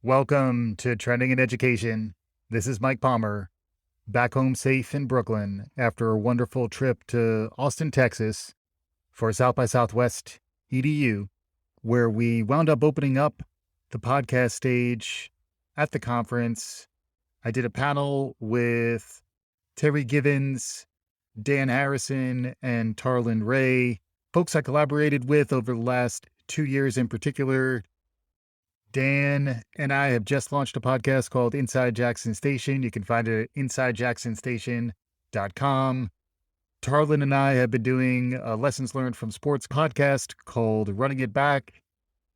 Welcome to Trending in Education. This is Mike Palmer, back home safe in Brooklyn after a wonderful trip to Austin, Texas for South by Southwest EDU, where we wound up opening up the podcast stage at the conference. I did a panel with Terri Givens, Dan Harrison, and Tarlin Ray, folks I collaborated with over the last 2 years in particular. Dan and I have just launched a podcast called Inside Jackson Station. You can find it at insidejacksonstation.com. Tarlin and I have been doing a lessons learned from sports podcast called Running It Back.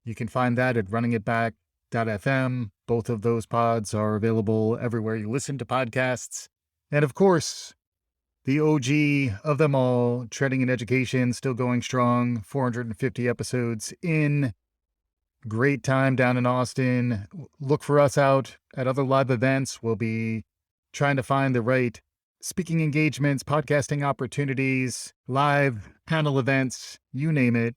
You can find that at runningitback.fm. Both of those pods are available everywhere you listen to podcasts. And of course, the OG of them all, Trending in Education, still going strong, 450 episodes in. Great time down in Austin. Look for us out at other live events. We'll be trying to find the right speaking engagements, podcasting opportunities, live panel events, you name it.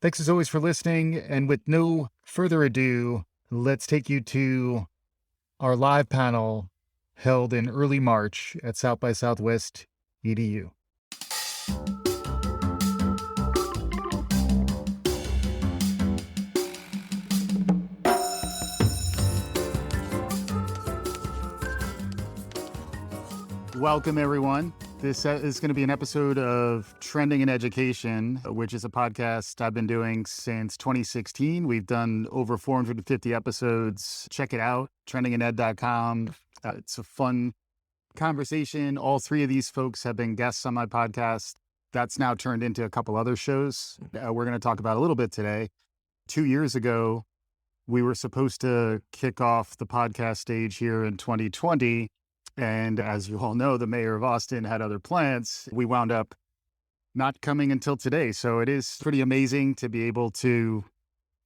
Thanks as always for listening. And with no further ado, let's take you to our live panel held in early March at South by Southwest EDU. Welcome, everyone. This is going to be an episode of Trending in Education, which is a podcast I've been doing since 2016. We've done over 450 episodes. Check it out, trendingined.com. It's a fun conversation. All three of these folks have been guests on my podcast. That's now turned into a couple other shows we're going to talk about a little bit today. 2 years ago, we were supposed to kick off the podcast stage here in 2020. And as you all know, the mayor of Austin had other plans. We wound up not coming until today. So it is pretty amazing to be able to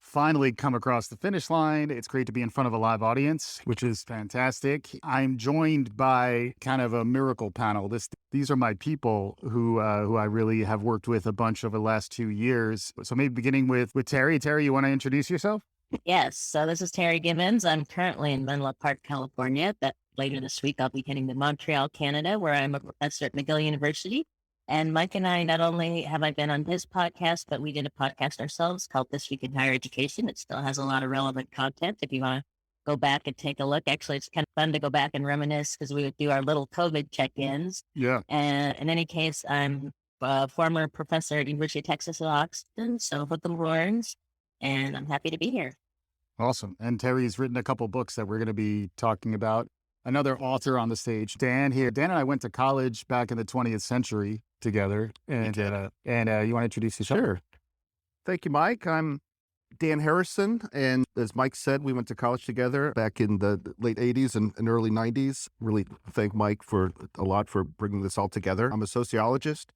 finally come across the finish line. It's great to be in front of a live audience, which is fantastic. I'm joined by kind of a miracle panel. These are my people who I really have worked with a bunch over the last 2 years. So maybe beginning with Terri. Terri, you want to introduce yourself? Yes. So this is Terri Givens. I'm currently in Menlo Park, California, but later this week I'll be heading to Montreal, Canada, where I'm a professor at McGill University. And Mike and I, not only have I been on his podcast, but we did a podcast ourselves called This Week in Higher Education. It still has a lot of relevant content if you want to go back and take a look. Actually, it's kind of fun to go back and reminisce because we would do our little COVID check-ins. Yeah. And in any case, I'm a former professor at University of Texas at Austin, so hook 'em horns. And I'm happy to be here. Awesome. And Terry's written a couple books that we're going to be talking about. Another author on the stage, Dan here. Dan and I went to college back in the 20th century together. And you want to introduce yourself? Sure. Thank you, Mike. I'm Dan Harrison. And as Mike said, we went to college together back in the late 80s and early 90s. Really thank Mike for a lot for bringing this all together. I'm a sociologist,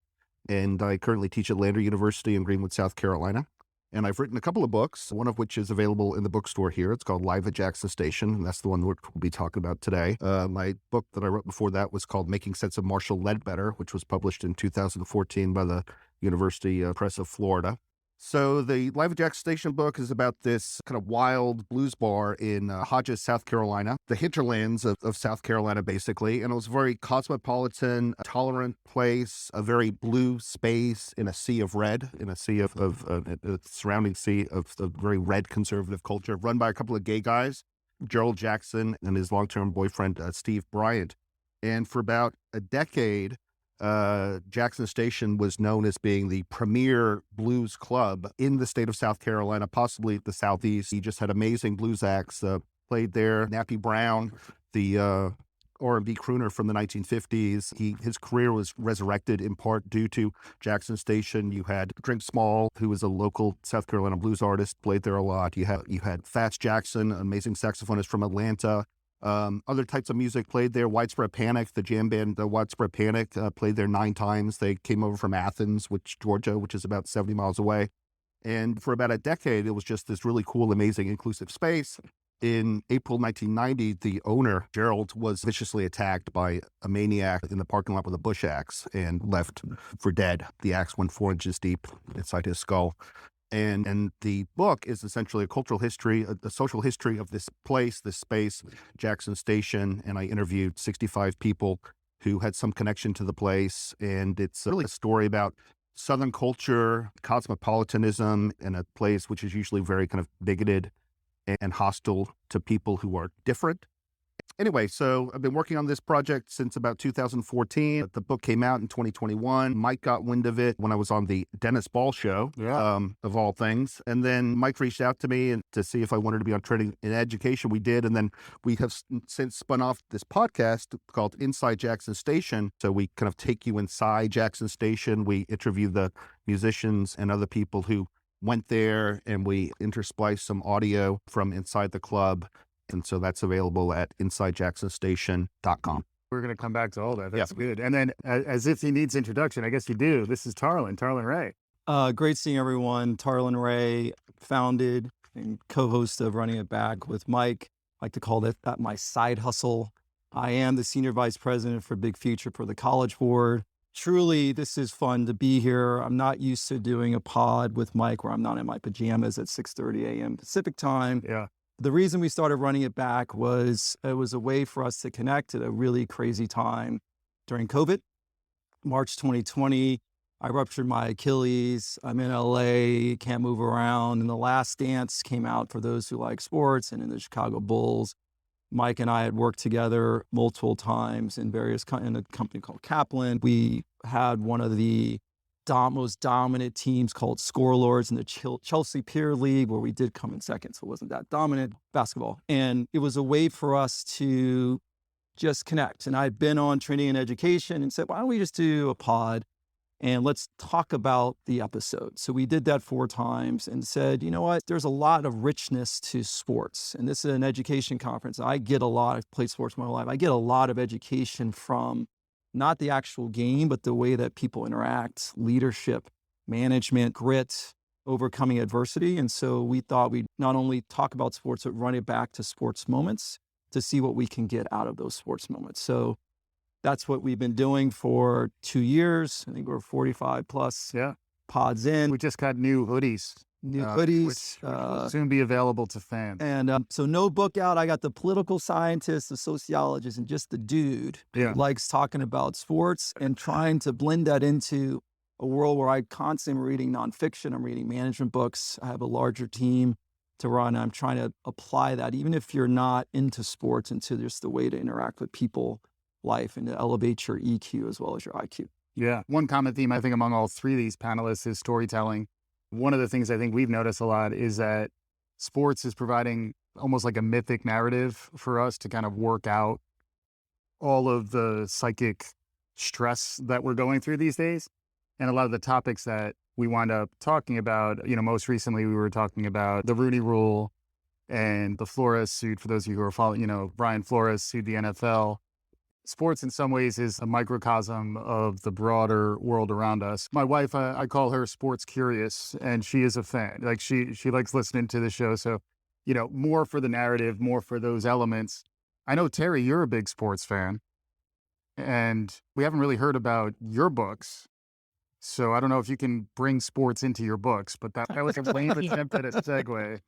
and I currently teach at Lander University in Greenwood, South Carolina. And I've written a couple of books, one of which is available in the bookstore here. It's called Live at Jackson Station, and that's the one we'll be talking about today. My book that I wrote before that was called Making Sense of Marshall Leadbetter, which was published in 2014 by the University Press of Florida. So the Live at Jackson Station book is about this kind of wild blues bar in Hodges, South Carolina, the hinterlands of South Carolina, basically. And it was a very cosmopolitan, tolerant place, a very blue space in a sea of red, in a sea of a surrounding sea of very red conservative culture, run by a couple of gay guys, Gerald Jackson and his long-term boyfriend, Steve Bryant. And for about a decade, Jackson Station was known as being the premier blues club in the state of South Carolina, possibly the Southeast. He just had amazing blues acts, played there. Nappy Brown, the R&B crooner from the 1950s. His career was resurrected in part due to Jackson Station. You had Drink Small, who was a local South Carolina blues artist, played there a lot. You had Fats Jackson, an amazing saxophonist from Atlanta. Other types of music played there. Widespread Panic, the jam band, the Widespread Panic, played there 9 times. They came over from Athens, Georgia, which is about 70 miles away. And for about a decade, it was just this really cool, amazing, inclusive space. In April 1990, the owner, Gerald, was viciously attacked by a maniac in the parking lot with a bush axe and left for dead. The axe went 4 inches deep inside his skull. And the book is essentially a cultural history, a social history of this place, this space, Jackson Station. And I interviewed 65 people who had some connection to the place. And it's really a story about Southern culture, cosmopolitanism in a place which is usually very kind of bigoted and hostile to people who are different. Anyway, so I've been working on this project since about 2014. The book came out in 2021. Mike got wind of it when I was on the Dennis Ball show, of all things. And then Mike reached out to me to see if I wanted to be on Trending in Education. We did. And then we have since spun off this podcast called Inside Jackson Station. So we kind of take you inside Jackson Station. We interview the musicians and other people who went there, and we intersplice some audio from inside the club. And so that's available at InsideJacksonStation.com. We're going to come back to all that. That's good. And then as if he needs introduction, I guess you do. This is Tarlin Ray. Great seeing everyone. Tarlin Ray, founded and co-host of Running It Back with Mike. I like to call that my side hustle. I am the Senior Vice President for BigFuture for the College Board. Truly, this is fun to be here. I'm not used to doing a pod with Mike where I'm not in my pajamas at 6:30 a.m. Pacific time. Yeah. The reason we started Running It Back was it was a way for us to connect at a really crazy time during COVID. March 2020, I ruptured my Achilles. I'm in LA, can't move around. And The Last Dance came out for those who like sports, and in the Chicago Bulls. Mike and I had worked together multiple times in a company called Kaplan. We had one of the most dominant teams called Scorelords in the Chelsea Peer League, where we did come in second, so it wasn't that dominant basketball. And it was a way for us to just connect. And I'd been on Trending in Education and said, why don't we just do a pod and let's talk about the episode. So we did that 4 times and said, you know what, there's a lot of richness to sports. And this is an education conference. I've played sports my whole life. I get a lot of education from not the actual game, but the way that people interact, leadership, management, grit, overcoming adversity. And so we thought we'd not only talk about sports, but run it back to sports moments to see what we can get out of those sports moments. So that's what we've been doing for 2 years. I think we're 45 plus pods in. We just got new hoodies. Which will soon be available to fans. And so no book out. I got the political scientist, the sociologist, and just the dude who likes talking about sports and trying to blend that into a world where I constantly reading nonfiction. I'm reading management books. I have a larger team to run. I'm trying to apply that, even if you're not into sports, into just the way to interact with people, life, and to elevate your EQ as well as your IQ. Yeah. One common theme, I think, among all 3 of these panelists is storytelling. One of the things I think we've noticed a lot is that sports is providing almost like a mythic narrative for us to kind of work out all of the psychic stress that we're going through these days. And a lot of the topics that we wind up talking about, most recently we were talking about the Rooney Rule and the Flores suit. For those of you who are following, Brian Flores sued the NFL. Sports in some ways is a microcosm of the broader world around us. My wife, I call her sports curious, and she is a fan. Like she likes listening to the show. So, more for the narrative, more for those elements. I know, Terri, you're a big sports fan, and we haven't really heard about your books. So I don't know if you can bring sports into your books, but that was a lame attempt at a segue.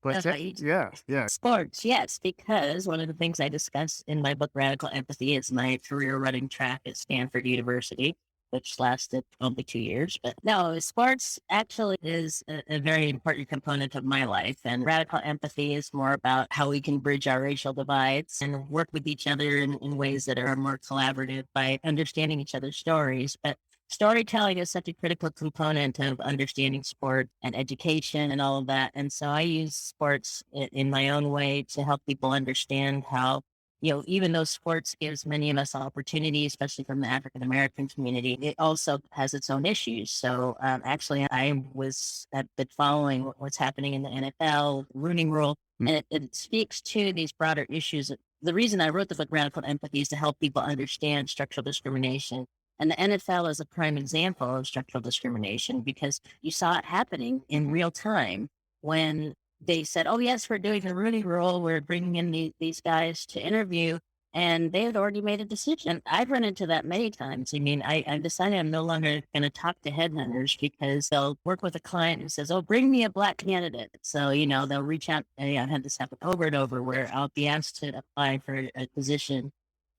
But yeah. Sports, yes, because one of the things I discuss in my book, Radical Empathy, is my career running track at Stanford University, which lasted only 2 years. But no, sports actually is a very important component of my life. And Radical Empathy is more about how we can bridge our racial divides and work with each other in ways that are more collaborative by understanding each other's stories. But storytelling is such a critical component of understanding sport and education and all of that. And so I use sports in my own way to help people understand how, even though sports gives many of us opportunity, especially from the African-American community, it also has its own issues. So actually, I was been following what's happening in the NFL, Rooney Rule, and it speaks to these broader issues. The reason I wrote the book Radical Empathy is to help people understand structural discrimination. And the NFL is a prime example of structural discrimination because you saw it happening in real time when they said, oh, yes, we're doing the Rooney Rule. We're bringing in these guys to interview. and they had already made a decision. I've run into that many times. I mean, I decided I'm no longer going to talk to headhunters because they'll work with a client who says, "Oh, bring me a Black candidate." So, they'll reach out. I've had this happen over and over where I'll be asked to apply for a position.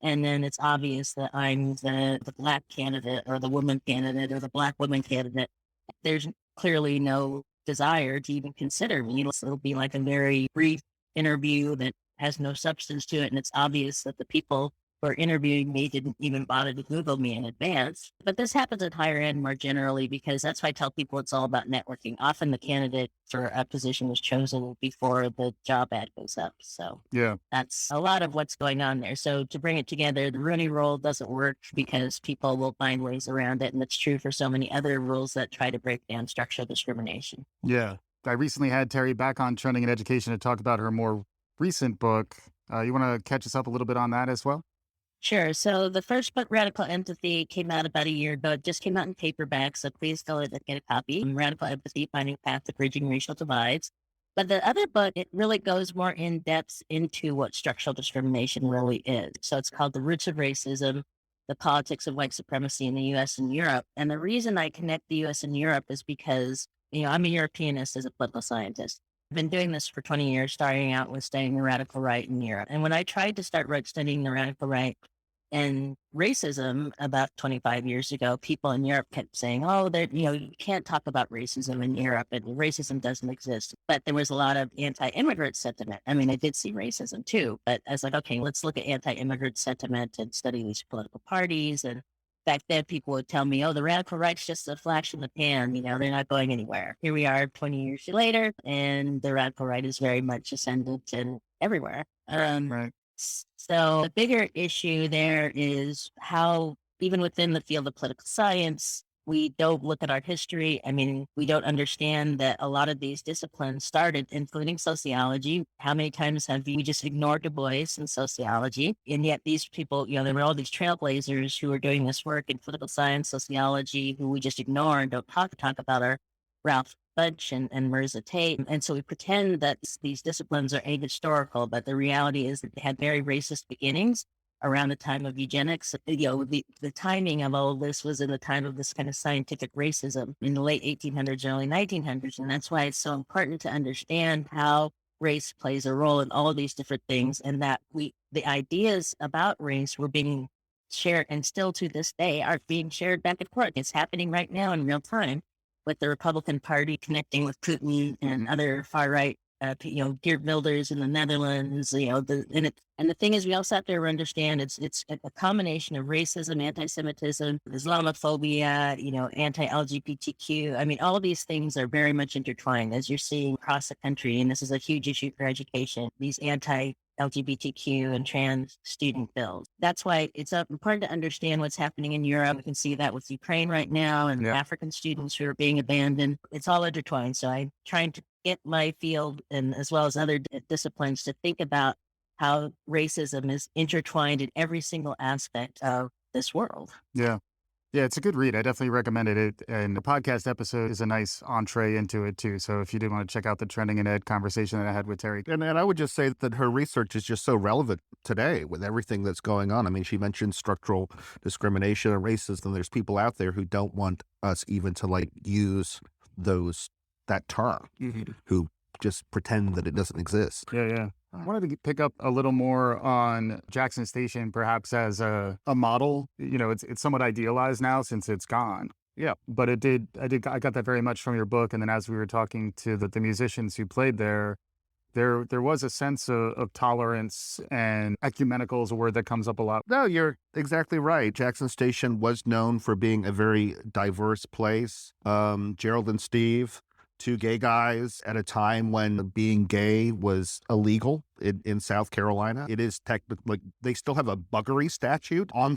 And then it's obvious that I'm the Black candidate or the woman candidate or the Black woman candidate. There's clearly no desire to even consider me. It'll be like a very brief interview that has no substance to it. And it's obvious that the people who are interviewing me didn't even bother to Google me in advance. But this happens at higher end more generally, because that's why I tell people it's all about networking. Often the candidate for a position was chosen before the job ad goes up. So Yeah. that's a lot of what's going on there. So to bring it together, the Rooney Rule doesn't work because people will find ways around it. And it's true for so many other rules that try to break down structural discrimination. Yeah. I recently had Terri back on Trending in Education to talk about her more recent book. You want to catch us up a little bit on that as well? Sure. So the first book, Radical Empathy, came out about a year ago. It just came out in paperback, so please go and get a copy. Radical Empathy, Finding a Path to Bridging Racial Divides. But the other book, it really goes more in depth into what structural discrimination really is. So it's called The Roots of Racism, The Politics of White Supremacy in the U.S. and Europe. And the reason I connect the U.S. and Europe is because, I'm a Europeanist as a political scientist. I've been doing this for 20 years, starting out with studying the radical right in Europe. And when I tried to start studying the radical right and racism about 25 years ago, people in Europe kept saying, "Oh, you can't talk about racism in Europe, and racism doesn't exist." But there was a lot of anti-immigrant sentiment. I mean, I did see racism too, but I was like, okay, let's look at anti-immigrant sentiment and study these political parties. And back then, people would tell me, "Oh, the radical right's just a flash in the pan. They're not going anywhere." Here we are 20 years later, and the radical right is very much ascendant and everywhere. Right. So the bigger issue there is how, even within the field of political science, we don't look at our history. I mean, we don't understand that a lot of these disciplines started, including sociology. How many times have we just ignored Du Bois in sociology? And yet these people, there were all these trailblazers who were doing this work in political science, sociology, who we just ignore and don't talk about our Ralph Bunch and Mirza Tate. And so we pretend that these disciplines are ahistorical, but the reality is that they had very racist beginnings around the time of eugenics. The timing of all of this was in the time of this kind of scientific racism in the late 1800s, early 1900s. And that's why it's so important to understand how race plays a role in all of these different things, and that the ideas about race were being shared, and still to this day are being shared back and forth. It's happening right now in real time, with the Republican Party connecting with Putin and other far right, Geert Wilders in the Netherlands. And the thing is, we also have to understand it's a combination of racism, anti-Semitism, Islamophobia, anti-LGBTQ. I mean, all of these things are very much intertwined, as you're seeing across the country, and this is a huge issue for education. These LGBTQ and trans student bills. That's why it's important to understand what's happening in Europe. We can see that with Ukraine right now, and African students who are being abandoned. It's all intertwined. So I'm trying to get my field, and as well as other disciplines, to think about how racism is intertwined in every single aspect of this world. Yeah. Yeah, it's a good read. I definitely recommended it. And the podcast episode is a nice entree into it too. So if you do want to check out the Trending in Ed conversation that I had with Terri. And I would just say that her research is just so relevant today with everything that's going on. I mean, she mentioned structural discrimination and racism. There's people out there who don't want us even to use that term, who just pretend that it doesn't exist. Yeah. I wanted to pick up a little more on Jackson Station, perhaps as a model. It's somewhat idealized now since it's gone. Yeah, but I got that very much from your book. And then as we were talking to the musicians who played there was a sense of tolerance, and ecumenical is a word that comes up a lot. No, you're exactly right. Jackson Station was known for being a very diverse place. Gerald and Steve, two gay guys at a time when being gay was illegal in South Carolina. It is technically, they still have a buggery statute on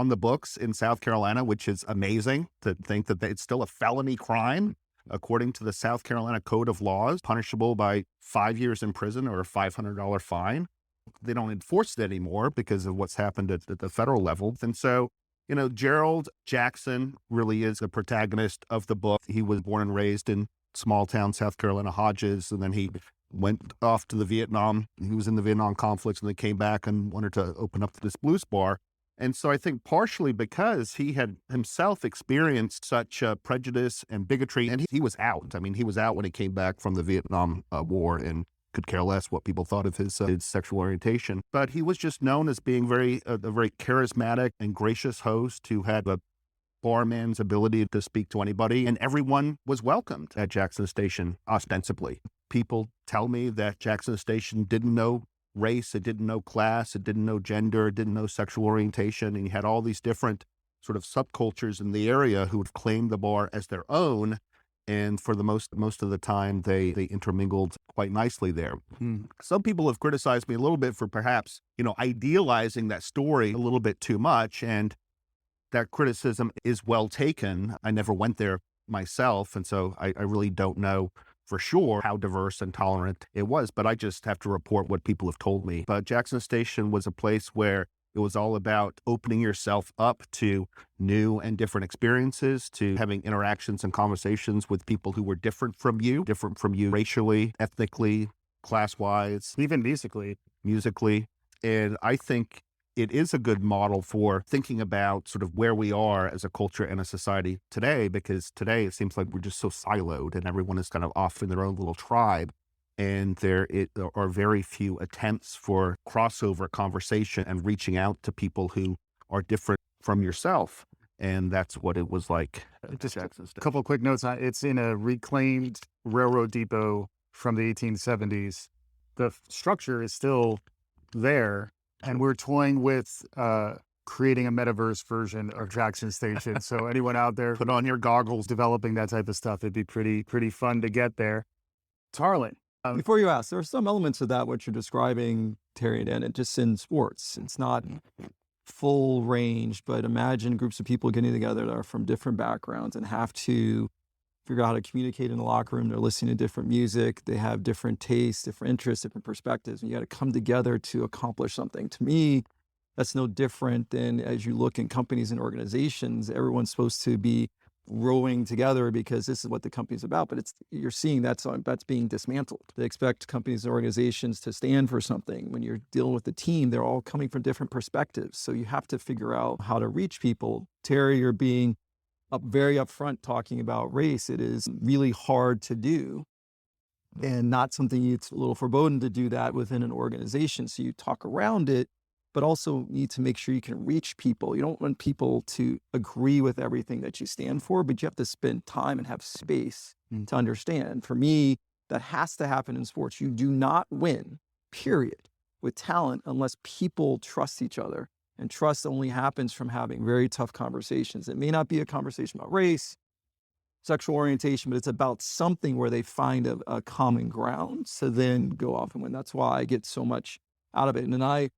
the books in South Carolina, which is amazing to think that it's still a felony crime, according to the South Carolina Code of Laws, punishable by 5 years in prison or a $500 fine. They don't enforce it anymore because of what's happened at the federal level. And so, Gerald Jackson really is the protagonist of the book. He was born and raised in small town South Carolina, Hodges, and then he went off to the Vietnam. He was in the Vietnam conflicts and then came back and wanted to open up this blues bar. And so I think partially because he had himself experienced such prejudice and bigotry, and he was out. I mean, he was out when he came back from the Vietnam War and could care less what people thought of his sexual orientation. But he was just known as being a very charismatic and gracious host who had a barman's ability to speak to anybody, and everyone was welcomed at Jackson Station, ostensibly. People tell me that Jackson Station didn't know race, it didn't know class, it didn't know gender, it didn't know sexual orientation, and you had all these different sort of subcultures in the area who would claim the bar as their own, and for the most of the time, they intermingled quite nicely there. Some people have criticized me a little bit for perhaps, idealizing that story a little bit too much, and that criticism is well taken. I never went there myself, and so I really don't know for sure how diverse and tolerant it was, but I just have to report what people have told me. But Jackson Station was a place where it was all about opening yourself up to new and different experiences, to having interactions and conversations with people who were different from you racially, ethnically, class-wise, even musically. And I think it is a good model for thinking about sort of where we are as a culture and a society today, because today it seems like we're just so siloed and everyone is kind of off in their own little tribe. And there are very few attempts for crossover conversation and reaching out to people who are different from yourself. And that's what it was like. Just a couple of quick notes. It's in a reclaimed railroad depot from the 1870s. The structure is still there. And we're toying with creating a metaverse version of Jackson Station. So anyone out there, put on your goggles, developing that type of stuff, it'd be pretty fun to get there. Tarlin. Before you ask, there are some elements of that, what you're describing, Terri, and it just in sports. It's not full range, but imagine groups of people getting together that are from different backgrounds and have to figure out how to communicate in the locker room. They're listening to different music. They have different tastes, different interests, different perspectives. And you got to come together to accomplish something. To me, that's no different than as you look in companies and organizations, everyone's supposed to be rowing together because this is what the company's about. But you're seeing that's being dismantled. They expect companies and organizations to stand for something. When you're dealing with the team, they're all coming from different perspectives. So you have to figure out how to reach people. Terri, you're being very upfront talking about race. It is really hard to do and not something it's a little foreboding to do that within an organization. So you talk around it, but also need to make sure you can reach people. You don't want people to agree with everything that you stand for, but you have to spend time and have space to understand. For me, that has to happen in sports. You do not win, period, with talent unless people trust each other. And trust only happens from having very tough conversations. It may not be a conversation about race, sexual orientation, but it's about something where they find a common ground to then go off and win. That's why I get so much out of it. And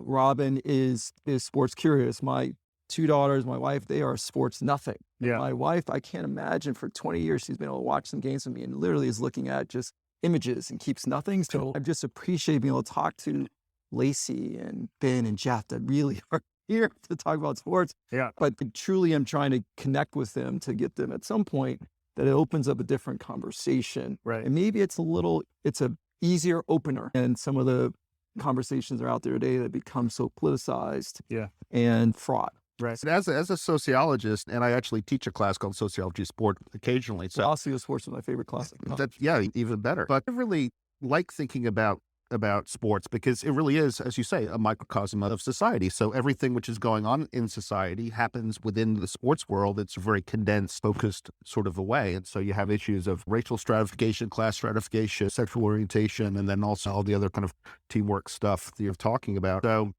Robin is sports curious. My two daughters, my wife, they are sports nothing. Yeah. My wife, I can't imagine for 20 years she's been able to watch some games with me and literally is looking at just images and keeps nothing. So I just appreciate being able to talk to Lacey and Ben and Jeff that really are here to talk about sports. Yeah. But truly I'm trying to connect with them to get them at some point that it opens up a different conversation. Right. And maybe it's a easier opener. And some of the conversations are out there today that become so politicized and fraught. Right. As a sociologist, and I actually teach a class called Sociology of Sport occasionally. So Philosophy sports is my favorite class. Even better. But I really like thinking about sports because it really is, as you say, a microcosm of society. So everything which is going on in society happens within the sports world. It's a very condensed, focused sort of a way. And so you have issues of racial stratification, class stratification, sexual orientation, and then also all the other kind of teamwork stuff that you're talking about. So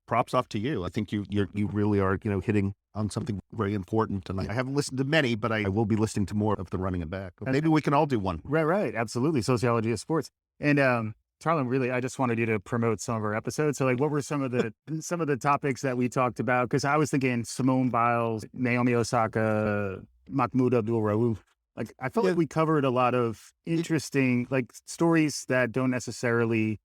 props off to you. I think you really are, hitting on something very important. And I haven't listened to many, but I will be listening to more of the running it back. Maybe we can all do one. Right. Absolutely. Sociology of sports. And, Tarlin, really, I just wanted you to promote some of our episodes. So, what were some of the topics that we talked about? Because I was thinking Simone Biles, Naomi Osaka, Mahmoud Abdul-Rauf. I felt like we covered a lot of interesting stories that don't necessarily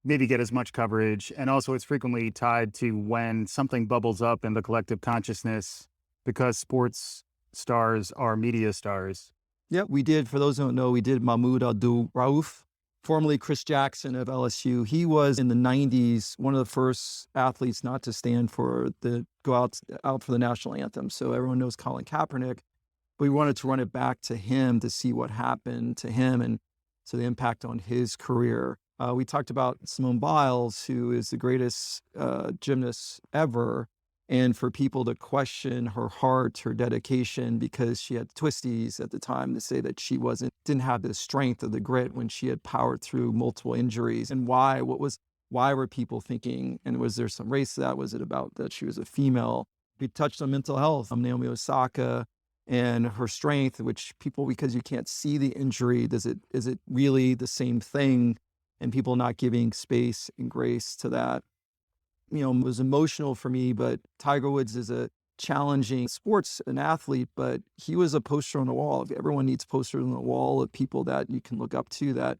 maybe get as much coverage. And also, it's frequently tied to when something bubbles up in the collective consciousness because sports stars are media stars. Yeah, we did. For those who don't know, we did Mahmoud Abdul Rauf, formerly Chris Jackson of LSU. He was in the 90s, one of the first athletes not to stand for go out for the national anthem. So everyone knows Colin Kaepernick. We wanted to run it back to him to see what happened to him and so the impact on his career. We talked about Simone Biles, who is the greatest gymnast ever, and for people to question her heart, her dedication, because she had twisties at the time, to say that she didn't have the strength or the grit when she had powered through multiple injuries. And why were people thinking, and was there some race to that? Was it about that she was a female? We touched on mental health, Naomi Osaka, and her strength, which people, because you can't see the injury, is it really the same thing? And people not giving space and grace to that. It was emotional for me, but Tiger Woods is a challenging an athlete, but he was a poster on the wall. Everyone needs posters on the wall of people that you can look up to that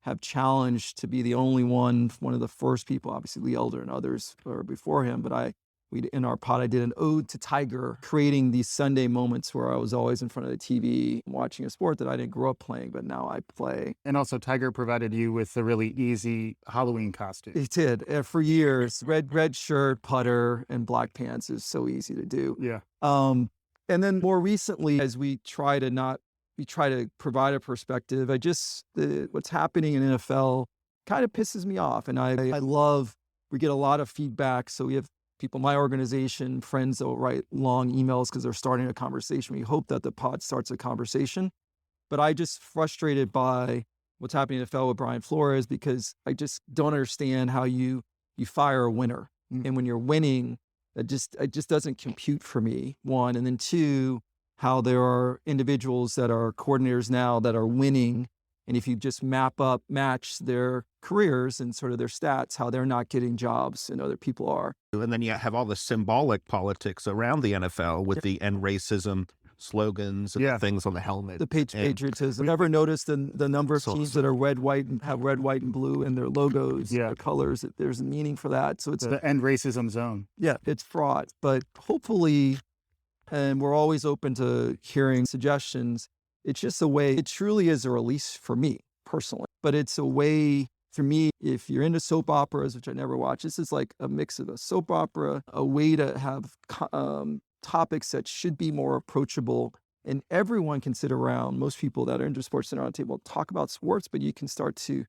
have challenged to be the only one of the first people, obviously Lee Elder and others were before him, but in our pod, I did an ode to Tiger, creating these Sunday moments where I was always in front of the TV watching a sport that I didn't grow up playing, but now I play. And also Tiger provided you with a really easy Halloween costume. He did. For years, red shirt, putter, and black pants is so easy to do. Yeah. And then more recently, as we try to provide a perspective, what's happening in NFL kind of pisses me off. And we get a lot of feedback. So we have people, my organization, friends that will write long emails because they're starting a conversation. We hope that the pod starts a conversation. But I just frustrated by what's happening in the NFL with Brian Flores, because I just don't understand how you fire a winner. And when you're winning, it just doesn't compute for me, one. And then two, how there are individuals that are coordinators now that are winning. And if you just match their careers and sort of their stats, how they're not getting jobs and other people are. And then you have all the symbolic politics around the NFL with the end racism slogans and things on the helmet. The patriotism. Never noticed the number of teams that are red, white, and have red, white, and blue in their logos, their colors. There's a meaning for that. So it's the end racism zone. Yeah, it's fraught. But hopefully, and we're always open to hearing suggestions, it's just a way, it truly is a release for me personally, but it's a way for me, if you're into soap operas, which I never watch, this is like a mix of a soap opera, a way to have topics that should be more approachable, and everyone can sit around, most people that are into sports sit around the table, talk about sports, but you can start to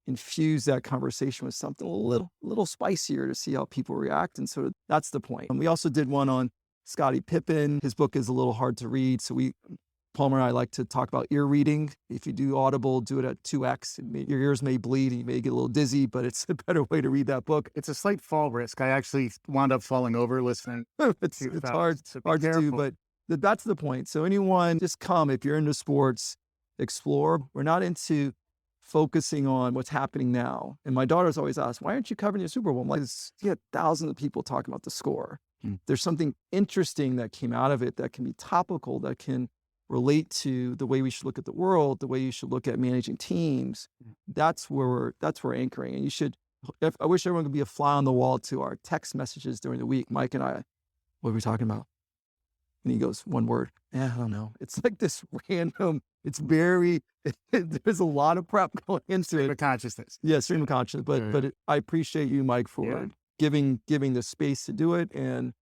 infuse that conversation with something a little spicier to see how people react. And so that's the point. And we also did one on Scottie Pippen. His book is a little hard to read, so Palmer and I like to talk about ear reading. If you do Audible, do it at 2x. Your ears may bleed and you may get a little dizzy, but it's a better way to read that book. It's a slight fall risk. I actually wound up falling over listening. It's hard to do, but that's the point. So anyone, just come. If you're into sports, explore. We're not into focusing on what's happening now. And my daughter's always asked, why aren't you covering the Super Bowl? I'm like, you had thousands of people talking about the score. There's something interesting that came out of it that can be topical, that can relate to the way we should look at the world, the way you should look at managing teams. That's where we're anchoring. And I wish everyone could be a fly on the wall to our text messages during the week. Mike and I, what are we talking about? And he goes, one word. I don't know. It's like this random, there's a lot of prep going into stream of consciousness. Yeah, stream of consciousness. But I appreciate you, Mike, for giving the space to do it and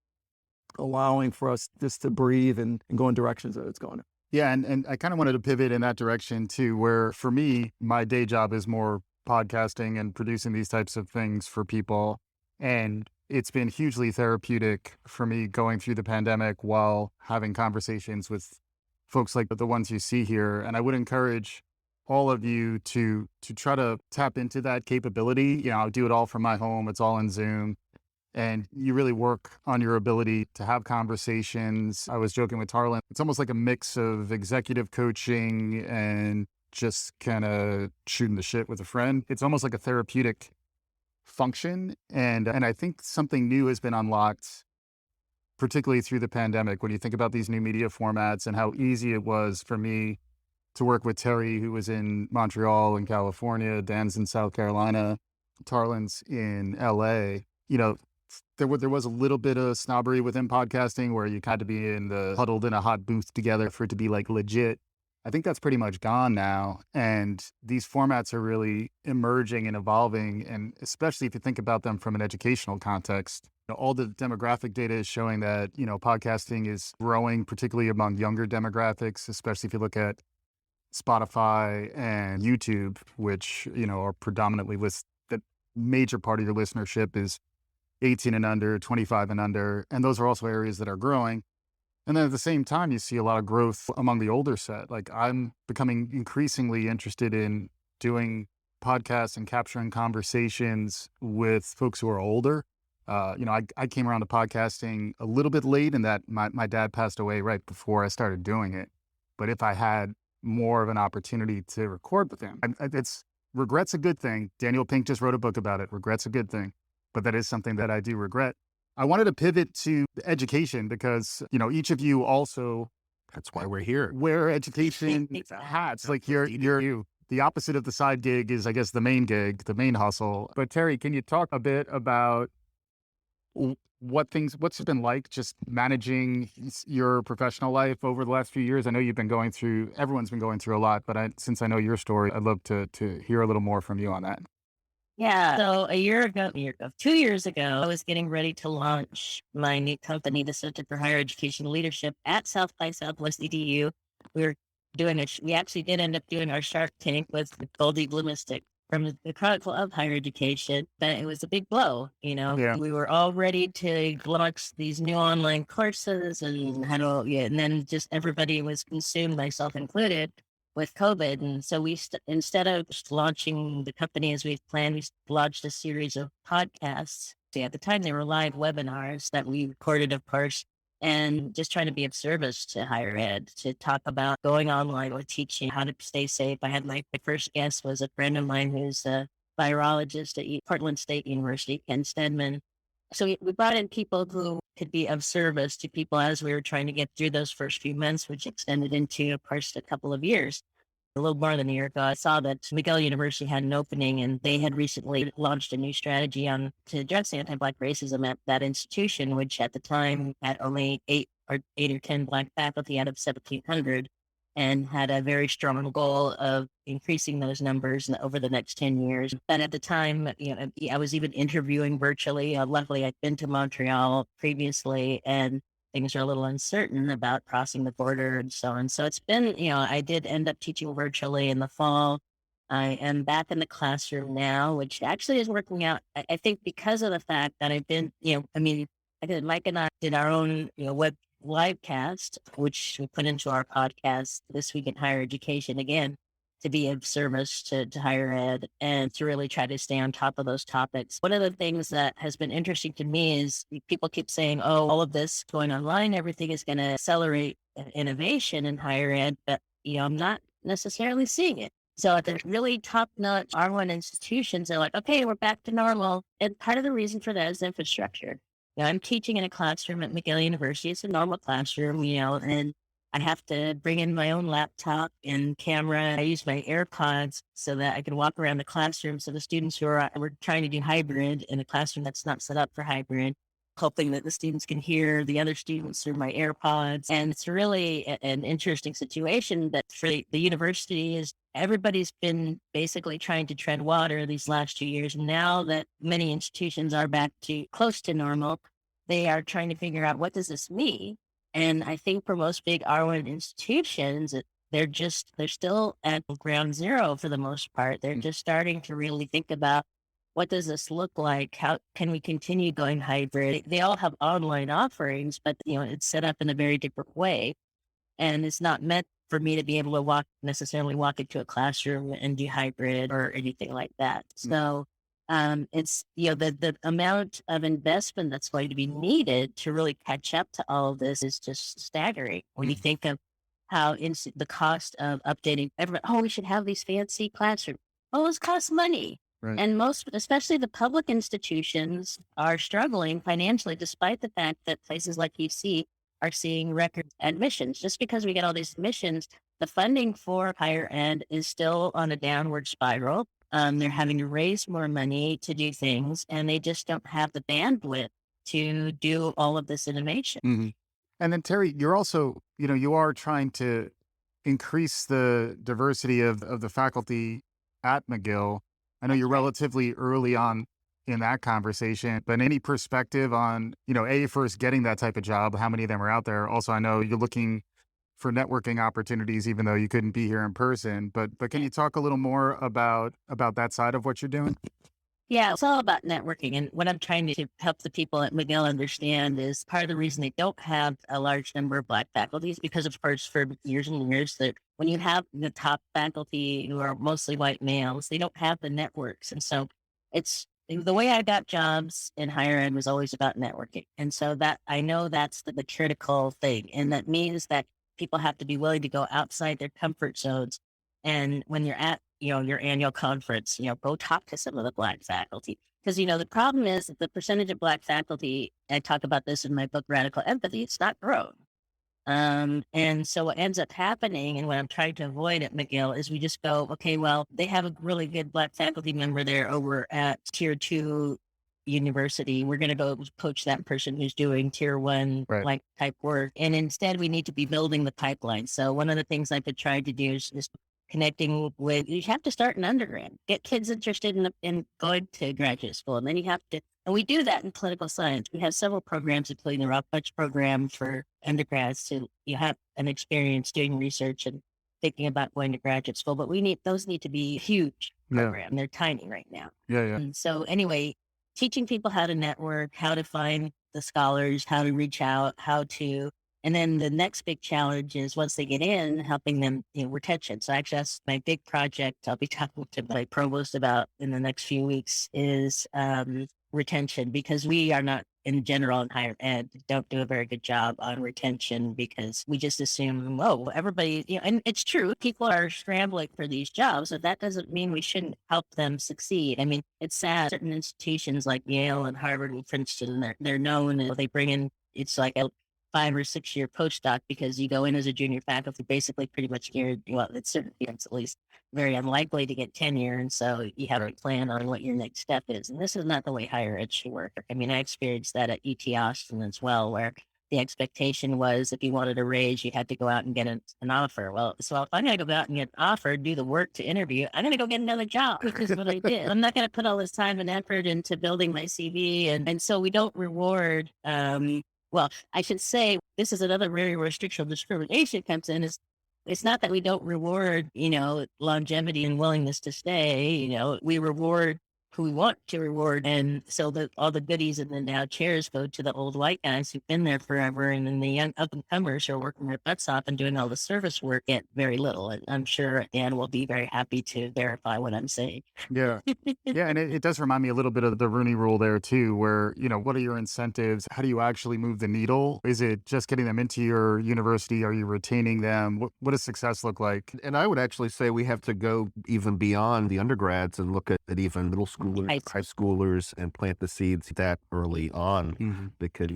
allowing for us just to breathe and go in directions that it's going. Yeah, and I kind of wanted to pivot in that direction too, where for me, my day job is more podcasting and producing these types of things for people. And it's been hugely therapeutic for me going through the pandemic while having conversations with folks like the ones you see here. And I would encourage all of you to try to tap into that capability. I do it all from my home. It's all in Zoom. And you really work on your ability to have conversations. I was joking with Tarlin. It's almost like a mix of executive coaching and just kind of shooting the shit with a friend. It's almost like a therapeutic function. And I think something new has been unlocked, particularly through the pandemic, when you think about these new media formats and how easy it was for me to work with Terri, who was in Montreal in California, Dan's in South Carolina, Tarlin's in LA. There was a little bit of snobbery within podcasting where you had to be huddled in a hot booth together for it to be like legit. I think that's pretty much gone now. And these formats are really emerging and evolving. And especially if you think about them from an educational context, all the demographic data is showing that, podcasting is growing, particularly among younger demographics, especially if you look at Spotify and YouTube, which, are predominantly the major part of your listenership is 18 and under, 25 and under. And those are also areas that are growing. And then at the same time, you see a lot of growth among the older set. Like I'm becoming increasingly interested in doing podcasts and capturing conversations with folks who are older. I came around to podcasting a little bit late in that my dad passed away right before I started doing it. But if I had more of an opportunity to record with him, regret's a good thing. Daniel Pink just wrote a book about it. Regret's a good thing, but that is something that I do regret. I wanted to pivot to education because, each of you also, That's why we're here. wear education hats. Like you're the opposite of the side gig is, I guess, the main gig, the main hustle. But Terri, can you talk a bit about what's it been like just managing your professional life over the last few years? I know everyone's been going through a lot, but since I know your story, I'd love to hear a little more from you on that. Yeah. So 2 years ago, I was getting ready to launch my new company, the Center for Higher Education Leadership at South by Southwest EDU. We actually did end up doing our Shark Tank with Goldie Bloomistic from the Chronicle of Higher Education, but it was a big blow. Yeah. We were all ready to launch these new online courses and and then just everybody was consumed, myself included, with COVID. And so instead of just launching the company as we planned, we launched a series of podcasts. See, at the time, they were live webinars that we recorded, of course, and just trying to be of service to higher ed, to talk about going online with teaching, how to stay safe. I had my first guest was a friend of mine who's a virologist at Portland State University, Ken Stedman. So we brought in people who could be of service to people as we were trying to get through those first few months, which extended into, of course, a couple of years. A little more than a year ago, I saw that McGill University had an opening and they had recently launched a new strategy to address anti-Black racism at that institution, which at the time had only eight or 10 Black faculty out of 1,700 and had a very strong goal of increasing those numbers over the next 10 years. But at the time, I was even interviewing virtually. Luckily, I'd been to Montreal previously and things are a little uncertain about crossing the border and so on. So it's been, I did end up teaching virtually in the fall. I am back in the classroom now, which actually is working out. I think because of the fact that I've been, Mike and I did our own, web live cast, which we put into our podcast This Week in Higher Education, again, to be of service to higher ed and to really try to stay on top of those topics. One of the things that has been interesting to me is people keep saying, oh, all of this going online, everything is going to accelerate innovation in higher ed, but I'm not necessarily seeing it. So at the really top-notch R1 institutions, they're like, okay, we're back to normal. And part of the reason for that is infrastructure. I'm teaching in a classroom at McGill University. It's a normal classroom, and I have to bring in my own laptop and camera. I use my AirPods so that I can walk around the classroom. So the students we're trying to do hybrid in a classroom that's not set up for hybrid, hoping that the students can hear the other students through my AirPods. And it's really an interesting situation that for the university is everybody's been basically trying to tread water these last 2 years. And now that many institutions are back to close to normal, they are trying to figure out what does this mean? And I think for most big R1 institutions, they're still at ground zero for the most part. They're just starting to really think about what does this look like? How can we continue going hybrid? They all have online offerings, but it's set up in a very different way. And it's not meant for me to be able to necessarily walk into a classroom and do hybrid or anything like that. So it's, the amount of investment that's going to be needed to really catch up to all of this is just staggering. When you think of how the cost of updating we should have these fancy classrooms. Oh, this costs money. Right. And especially the public institutions are struggling financially, despite the fact that places like UC are seeing record admissions. Just because we get all these admissions, the funding for higher ed is still on a downward spiral. They're having to raise more money to do things, and they just don't have the bandwidth to do all of this innovation. Mm-hmm. And then Terri, you're also, you are trying to increase the diversity of the faculty at McGill? I know you're relatively early on in that conversation, but any perspective on, first getting that type of job, how many of them are out there? Also, I know you're looking for networking opportunities, even though you couldn't be here in person, but can you talk a little more about that side of what you're doing? Yeah, it's all about networking. And what I'm trying to help the people at McGill understand is part of the reason they don't have a large number of Black faculty is because, of course, for years and years, that when you have the top faculty who are mostly white males, they don't have the networks. And so it's the way I got jobs in higher ed was always about networking. And so that I know that's the critical thing. And that means that people have to be willing to go outside their comfort zones. And when you're at your annual conference, go talk to some of the Black faculty. Because, the problem is that the percentage of Black faculty, I talk about this in my book, Radical Empathy, it's not grown. And so what ends up happening, and what I'm trying to avoid at McGill, is we just go, okay, well, they have a really good Black faculty member there over at Tier 2 university. We're going to go poach that person who's doing Tier 1 Right. like type work. And instead, we need to be building the pipeline. So one of the things I've been trying to do is connecting with, you have to start in undergrad, get kids interested in going to graduate school. And then you have to, and we do that in political science. We have several programs, including the Rock Punch program for undergrads to have an experience doing research and thinking about going to graduate school. But those need to be huge program. They're tiny right now. Yeah. And so anyway, teaching people how to network, how to find the scholars, how to reach out, and then the next big challenge is once they get in, helping them, retention. So actually that's my big project I'll be talking to my provost about in the next few weeks is retention, because we are not, in general, in higher ed, don't do a very good job on retention because we just assume, everybody, and it's true, people are scrambling for these jobs, but that doesn't mean we shouldn't help them succeed. I mean, it's sad, certain institutions like Yale and Harvard and Princeton, they're known, and they bring in, it's like a 5 or 6 year postdoc because you go in as a junior faculty, basically pretty much geared, it's certain fields at least, very unlikely to get tenure. And so you have to plan on what your next step is. And this is not the way higher ed should work. I mean, I experienced that at UT Austin as well, where the expectation was if you wanted a raise, you had to go out and get an offer. Well, so if I'm going to go out and get an offer, do the work to interview, I'm going to go get another job, which is what I did. I'm not going to put all this time and effort into building my CV. And so we don't reward, well, I should say this is another very restrictional discrimination comes in is it's not that we don't reward, longevity and willingness to stay, we reward who we want to reward. And so all the goodies and the now chairs go to the old white guys who've been there forever. And then the young up and comers who are working their butts off and doing all the service work get very little. And I'm sure Dan will be very happy to verify what I'm saying. Yeah. Yeah. And it does remind me a little bit of the Rooney Rule there too, where, what are your incentives? How do you actually move the needle? Is it just getting them into your university? Are you retaining them? What does success look like? And I would actually say we have to go even beyond the undergrads and look at even middle schoolers, high schoolers, and plant the seeds that early on. Because,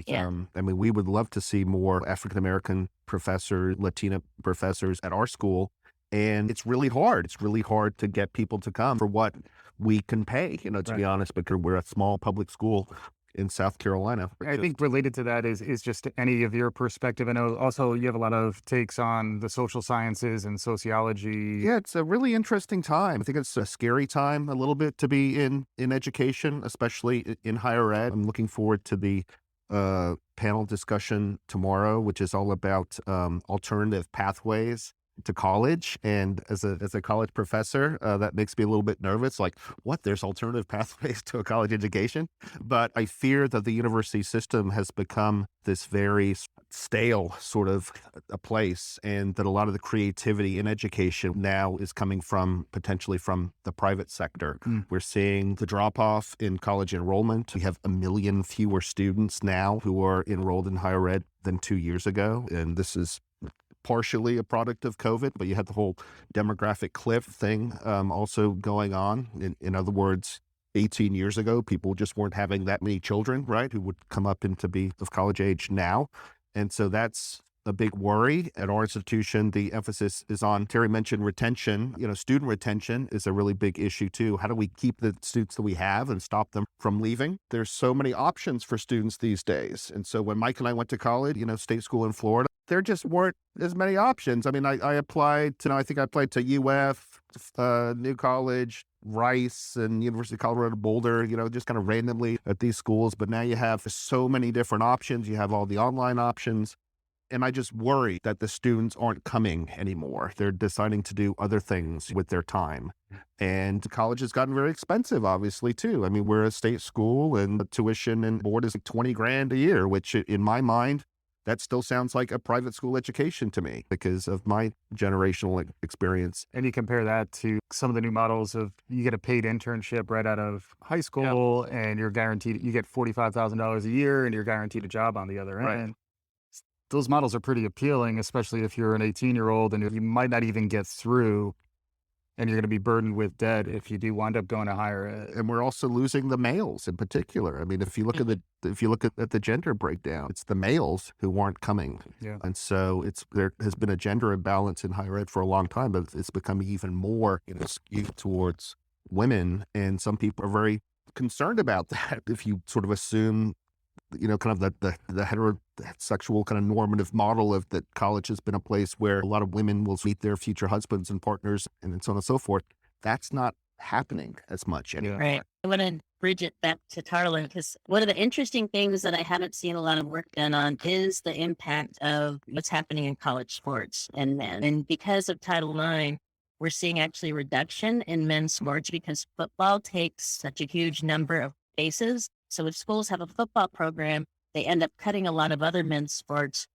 we would love to see more African-American professors, Latina professors at our school. And it's really hard. It's really hard to get people to come for what we can pay, to be honest, because we're a small public school in South Carolina. I think related to that is just any of your perspective. I know also you have a lot of takes on the social sciences and sociology. Yeah, it's a really interesting time. I think it's a scary time a little bit to be in education, especially in higher ed. I'm looking forward to the panel discussion tomorrow, which is all about alternative pathways to college. And as a college professor, that makes me a little bit nervous. Like, what? There's alternative pathways to a college education? But I fear that the university system has become this very stale sort of a place, and that a lot of the creativity in education now is coming potentially from the private sector. We're seeing the drop-off in college enrollment. We have 1 million fewer students now who are enrolled in higher ed than 2 years ago. And this is partially a product of COVID, but you had the whole demographic cliff thing also going on. In other words, 18 years ago, people just weren't having that many children, right, who would come up into be of college age now. And so that's a big worry. At our institution, the emphasis is on, Terry mentioned retention. Student retention is a really big issue too. How do we keep the students that we have and stop them from leaving? There's so many options for students these days. And so when Mike and I went to college, state school in Florida, there just weren't as many options. I mean, I applied to, I think I applied to UF, New College, Rice, and University of Colorado Boulder, just kind of randomly at these schools. But now you have so many different options. You have all the online options. And I just worry that the students aren't coming anymore. They're deciding to do other things with their time. And college has gotten very expensive, obviously, too. I mean, we're a state school and tuition and board is like $20,000 a year, which in my mind, that still sounds like a private school education to me because of my generational experience. And you compare that to some of the new models of you get a paid internship right out of high school and you're guaranteed, you get $45,000 a year and you're guaranteed a job on the other end. Those models are pretty appealing, especially if you're an 18-year-old and you might not even get through and you're going to be burdened with debt if you do wind up going to higher ed. And we're also losing the males in particular. I mean, if you look at the gender breakdown, it's the males who aren't coming. Yeah. And so there has been a gender imbalance in higher ed for a long time, but it's becoming even more skewed towards women. And some people are very concerned about that. If you sort of assume kind of the heterosexual kind of normative model of that college has been a place where a lot of women will meet their future husbands and partners and so on and so forth. That's not happening as much anymore. Right. I want to bridge it back to Tarlin because one of the interesting things that I haven't seen a lot of work done on is the impact of what's happening in college sports and men. And because of Title IX, we're seeing actually a reduction in men's sports because football takes such a huge number of spaces. So if schools have a football program, they end up cutting a lot of other men's sports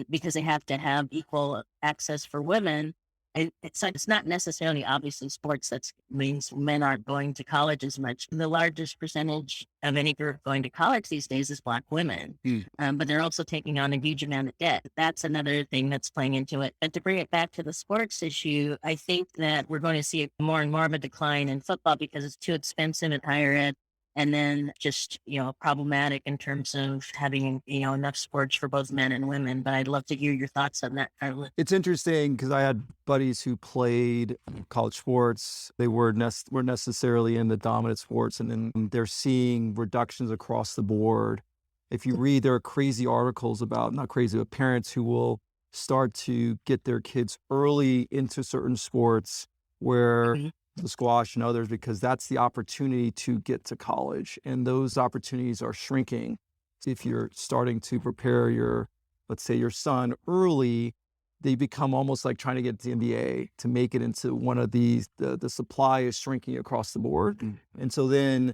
because they have to have equal access for women. And it's not necessarily obviously sports that means men aren't going to college as much. The largest percentage of any group going to college these days is Black women, but they're also taking on a huge amount of debt. That's another thing that's playing into it. And to bring it back to the sports issue, I think that we're going to see more and more of a decline in football because it's too expensive in higher ed. And then just, problematic in terms of having, enough sports for both men and women. But I'd love to hear your thoughts on that, Tarlin. It's interesting because I had buddies who played college sports. They weren't necessarily in the dominant sports, and then they're seeing reductions across the board. If you read, there are crazy articles about, not crazy, but parents who will start to get their kids early into certain sports where the squash and others, because that's the opportunity to get to college. And those opportunities are shrinking. If you're starting to prepare let's say your son early, they become almost like trying to get to the NBA to make it into one of these, the supply is shrinking across the board. And so then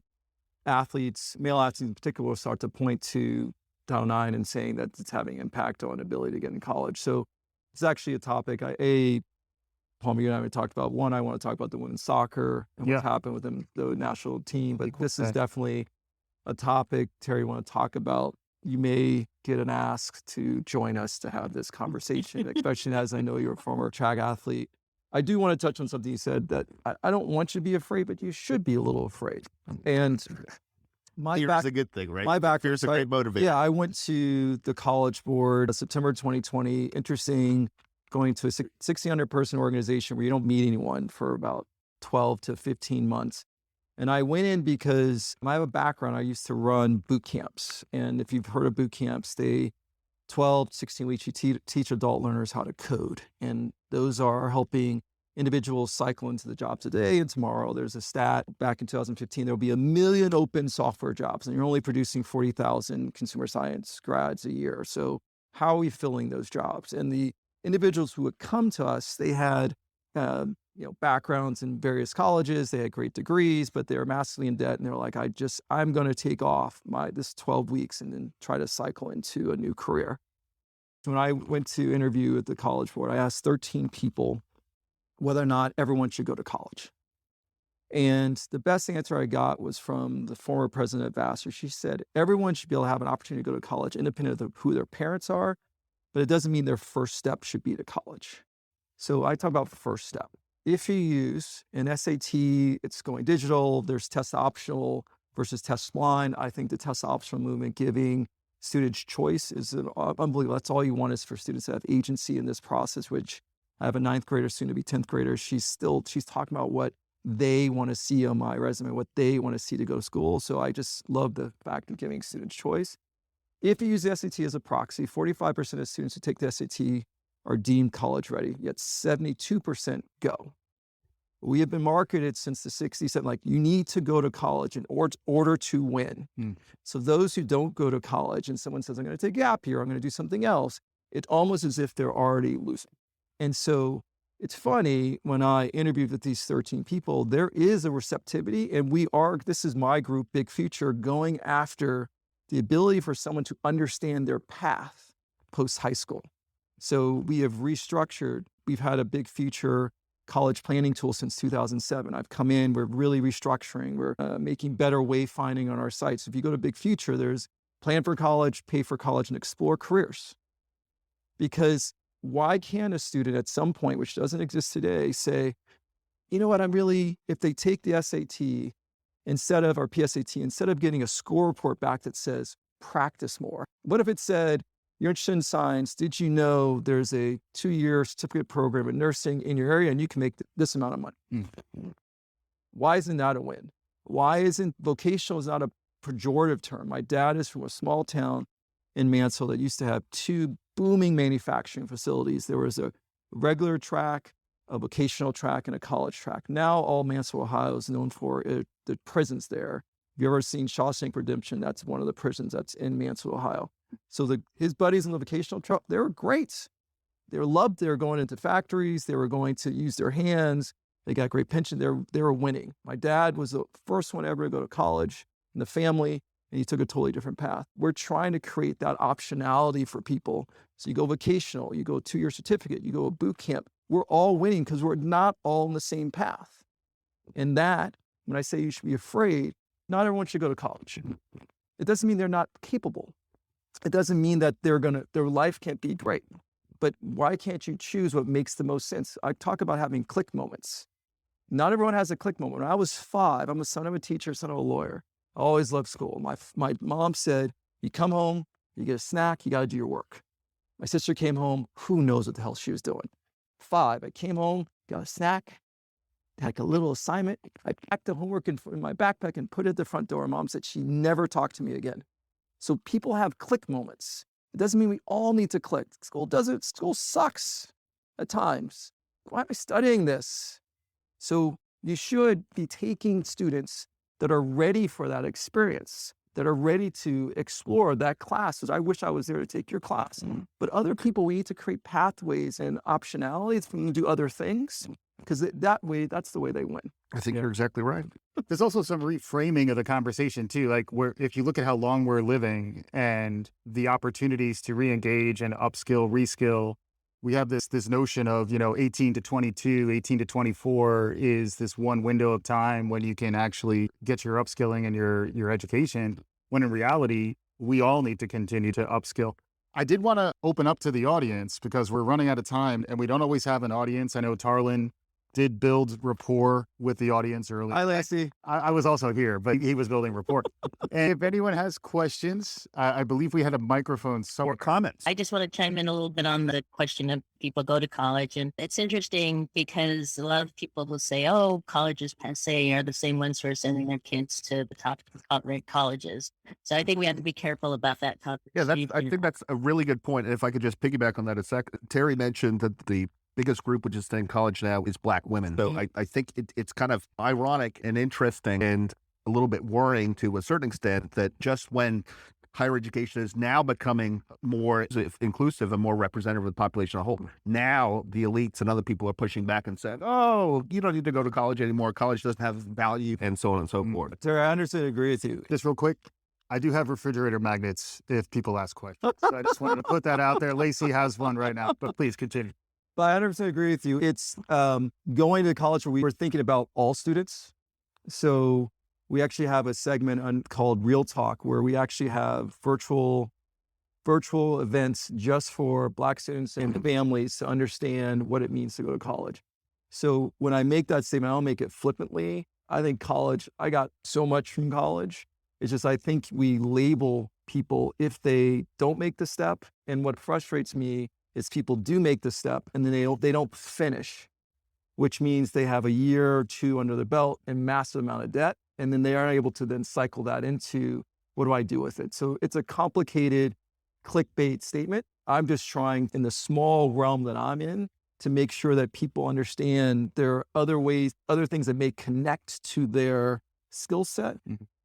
male athletes in particular, will start to point to Title IX and saying that it's having impact on ability to get in college. So it's actually a topic Palmer, you and I talked about. One, I want to talk about the women's soccer and what's happened with the national team. But this is definitely a topic, Terry, you want to talk about. You may get an ask to join us to have this conversation, especially as I know you're a former track athlete. I do want to touch on something you said that I don't want you to be afraid, but you should be a little afraid. And fear is a good thing, right? My background, fear is a great motivator. Yeah, I went to the College Board September 2020. Interesting. Going to a 1,600-person organization where you don't meet anyone for about 12 to 15 months. And I went in because I have a background. I used to run boot camps. And if you've heard of boot camps, 12, 16 weeks, you teach adult learners how to code. And those are helping individuals cycle into the job today and tomorrow. There's a stat back in 2015, there'll be 1 million open software jobs, and you're only producing 40,000 consumer science grads a year. So how are we filling those jobs? And the individuals who would come to us, they had backgrounds in various colleges, they had great degrees, but they were massively in debt, and they're like, I'm going to take off this 12 weeks and then try to cycle into a new career. When I went to interview at the College Board, I asked 13 people whether or not everyone should go to college. And the best answer I got was from the former president of Vassar. She said, everyone should be able to have an opportunity to go to college independent of who their parents are, but it doesn't mean their first step should be to college. So I talk about first step. If you use an SAT, it's going digital, there's test optional versus test blind. I think the test optional movement, giving students' choice is unbelievable. That's all you want is for students to have agency in this process, which I have a 9th grader, soon to be 10th grader. She's talking about what they want to see on my resume, what they want to see to go to school. So I just love the fact of giving students choice. If you use the SAT as a proxy, 45% of students who take the SAT are deemed college ready, yet 72% go. We have been marketed since the 60s, like you need to go to college in order to win. So those who don't go to college and someone says, I'm going to take a gap year, I'm going to do something else, it's almost as if they're already losing. And so it's funny, when I interviewed with these 13 people, there is a receptivity, and this is my group, BigFuture, going after the ability for someone to understand their path post-high school. So we have restructured. We've had a BigFuture college planning tool since 2007. I've come in, we're really restructuring. We're making better wayfinding on our sites. If you go to BigFuture, there's plan for college, pay for college, and explore careers. Because why can't a student at some point, which doesn't exist today, say, you know what, if they take the SAT instead of our PSAT, instead of getting a score report back that says practice more, what if it said, you're interested in science, did you know there's a 2-year certificate program in nursing in your area and you can make this amount of money? Why isn't that a win? Why isn't vocational is not a pejorative term? My dad is from a small town in Mansfield that used to have 2 booming manufacturing facilities. There was a regular track, a vocational track, and a college track. Now all Mansfield, Ohio is known for the prisons there. Have you ever seen Shawshank Redemption? That's one of the prisons that's in Mansfield, Ohio. So his buddies in the vocational truck, they were great. They were loved. They were going into factories. They were going to use their hands. They got great pension. They were winning. My dad was the first one ever to go to college in the family, and he took a totally different path. We're trying to create that optionality for people. So you go vocational, you go 2-year certificate, you go a boot camp. We're all winning because we're not all on the same path. And that, when I say you should be afraid, not everyone should go to college. It doesn't mean they're not capable. It doesn't mean that their life can't be great. But why can't you choose what makes the most sense? I talk about having click moments. Not everyone has a click moment. When I was 5, I'm the son of a teacher, son of a lawyer. I always loved school. My mom said, you come home, you get a snack, you got to do your work. My sister came home, who knows what the hell she was doing. 5, I came home, got a snack, had a little assignment. I packed the homework in my backpack and put it at the front door. Mom said she never talked to me again. So people have click moments. It doesn't mean we all need to click. School sucks at times. Why am I studying this? So you should be taking students that are ready for that experience, that are ready to explore that class. I wish I was there to take your class. But other people, we need to create pathways and optionalities for them to do other things, because that's the way they win. I think you're exactly right. There's also some reframing of the conversation too. Like if you look at how long we're living and the opportunities to re-engage and upskill, reskill, we have this notion of, 18 to 22, 18 to 24 is this one window of time when you can actually get your upskilling and your education, when in reality, we all need to continue to upskill. I did want to open up to the audience because we're running out of time and we don't always have an audience. I know Tarlin did build rapport with the audience earlier. Hi, Lassie. I was also here, but he was building rapport. And if anyone has questions, I believe we had a microphone somewhere. Or comments. I just want to chime in a little bit on the question of people go to college. And it's interesting because a lot of people will say, oh, colleges passe are the same ones who are sending their kids to the top-ranked colleges. So I think we have to be careful about that conversation. Yeah, I think that's a really good point. And if I could just piggyback on that a second, Terry mentioned that the biggest group which is in college now is Black women. So I think it's kind of ironic and interesting and a little bit worrying to a certain extent that just when higher education is now becoming more inclusive and more representative of the population as a whole, now the elites and other people are pushing back and saying, oh, you don't need to go to college anymore. College doesn't have value, and so on and so forth. Terry, I understand and agree with you. Just real quick, I do have refrigerator magnets if people ask questions. So I just wanted to put that out there. Lacey has one right now, but please continue. But I 100% agree with you. It's going to college where we were thinking about all students. So we actually have a segment called Real Talk, where we actually have virtual events just for Black students and families to understand what it means to go to college. So when I make that statement, I don't make it flippantly. I think college, I got so much from college. It's just I think we label people if they don't make the step. And what frustrates me is people do make the step and then they don't finish, which means they have a year or two under their belt and massive amount of debt. And then they aren't able to then cycle that into, what do I do with it? So it's a complicated clickbait statement. I'm just trying in the small realm that I'm in to make sure that people understand there are other ways, other things that may connect to their skill set,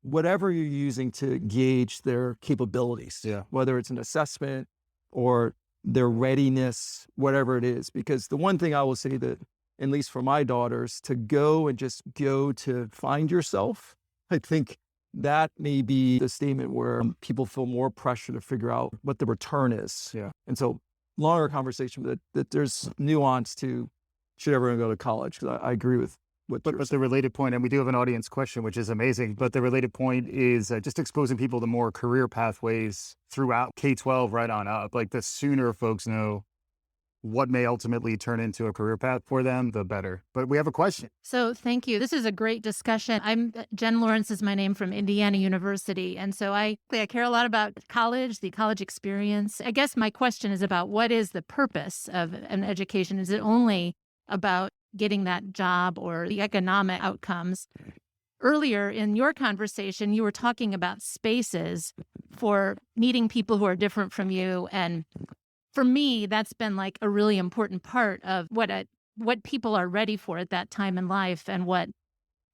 whatever you're using to gauge their capabilities, whether it's an assessment or their readiness, whatever it is. Because the one thing I will say that, at least for my daughters, to go and just go to find yourself, I think that may be the statement where people feel more pressure to figure out what the return is. And so longer conversation that there's nuance to should everyone go to college, because I agree with what but the related point, and we do have an audience question, which is amazing, but the related point is just exposing people to more career pathways throughout K-12 right on up. Like the sooner folks know what may ultimately turn into a career path for them, the better. But we have a question. So thank you. This is a great discussion. I'm Jen Lawrence is my name, from Indiana University. And so I care a lot about college, the college experience. I guess my question is about what is the purpose of an education? Is it only about getting that job or the economic outcomes? Earlier in your conversation, you were talking about spaces for meeting people who are different from you. And for me, that's been like a really important part of what people are ready for at that time in life, and what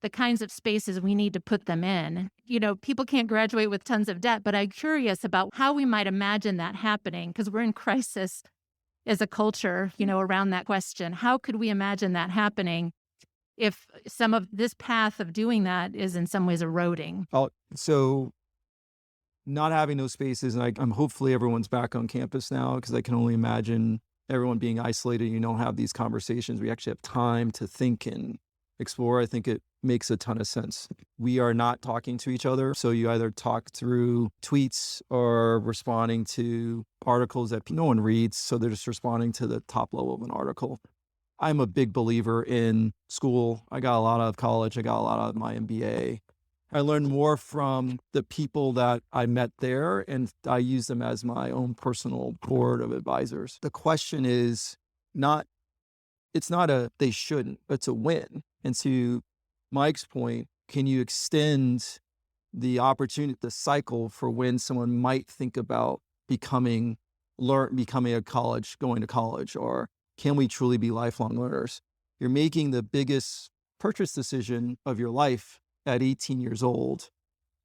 the kinds of spaces we need to put them in. You know, people can't graduate with tons of debt, but I'm curious about how we might imagine that happening, because we're in crisis as a culture, around that question. How could we imagine that happening if some of this path of doing that is in some ways eroding? So not having those spaces, and I'm hopefully everyone's back on campus now, because I can only imagine everyone being isolated. You don't have these conversations. We actually have time to think and explore. I think it makes a ton of sense. We are not talking to each other. So you either talk through tweets or responding to articles that no one reads. So they're just responding to the top level of an article. I'm a big believer in school. I got a lot out of college. I got a lot out of my MBA. I learned more from the people that I met there, and I use them as my own personal board of advisors. The question is it's not a they shouldn't, but it's a when. And to Mike's point, can you extend the opportunity, the cycle for when someone might think about becoming a college, going to college, or can we truly be lifelong learners? You're making the biggest purchase decision of your life at 18 years old.